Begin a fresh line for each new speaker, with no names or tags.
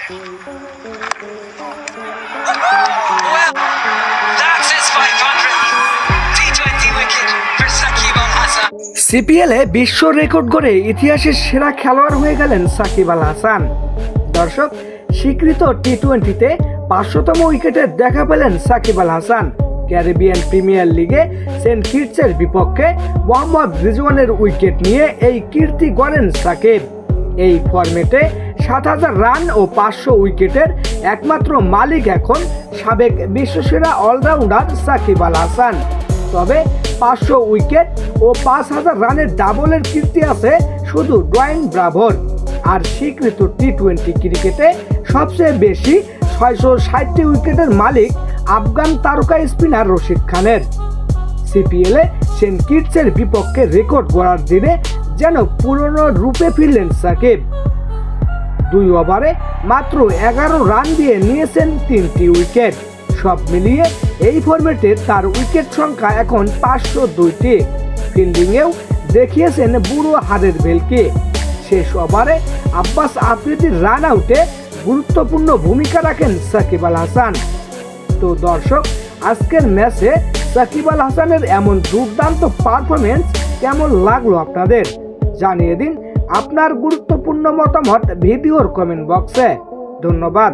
Well, that's his 500th T20 wicket for Shakib Al Hasan.
সিপিএলে বিশ্ব record গড়ে ইতিহাসের সেরা খেলোয়াড় হয়ে গেলেন সাকিব আল হাসান। দর্শক, স্বীকৃত টি-20তে 500তম উইকেটে দেখা পেলেন সাকিব আল হাসান। ক্যারিবিয়ান প্রিমিয়ার লিগে সেন্ট কিটসের বিপক্ষে মোহাম্মদ রিজওয়ানের উইকেট নিয়ে এই কীর্তি গড়েন সাকিব। এই ফরম্যাটে ৭০০০ রান ও ৫০০ উইকেটের একমাত্র মালিক এখন সাবেক বিশ্বসেরা অলরাউন্ডার সাকিব আল হাসান। তবে ৫০০ উইকেট ও ৫০০০ রানের ডাবলের কীর্তি আছে শুধু ডোয়াইন ব্রাভোর। আর স্বীকৃত টি-20 ক্রিকেটে সবচেয়ে বেশি ৬৬০টি উইকেটের মালিক আফগান তারকা স্পিনার রশিদ খানের। সিপিএলে সেন্ট কিটসের বিপক্ষে রেকর্ড গড়ার দিনে যেন পুরনো রূপে ফিরলেন সাকিব। ২ ওভারে মাত্র ১১ রান দিয়ে নিয়েছেন ৩টি উইকেট। সব মিলিয়ে এই ফরম্যাটে তার উইকেট সংখ্যা এখন ৫০২টি। ফিল্ডিংয়েও দেখিয়েছেন বুড়ো হাড়ের ভেলকি। শেষ ওভারে আব্বাস আফ্রিদির রান আউটে গুরুত্বপূর্ণ ভূমিকা রাখেন সাকিব আল হাসান। তো দর্শক, আজকের ম্যাচে সাকিব আল হাসানের এমন দুর্দান্ত পারফরমেন্স কেমন লাগলো আপনাদের? জানিয়ে দিন আপনার গুরুত্বপূর্ণ মতামত ভিডিওর কমেন্ট বক্সে। ধন্যবাদ।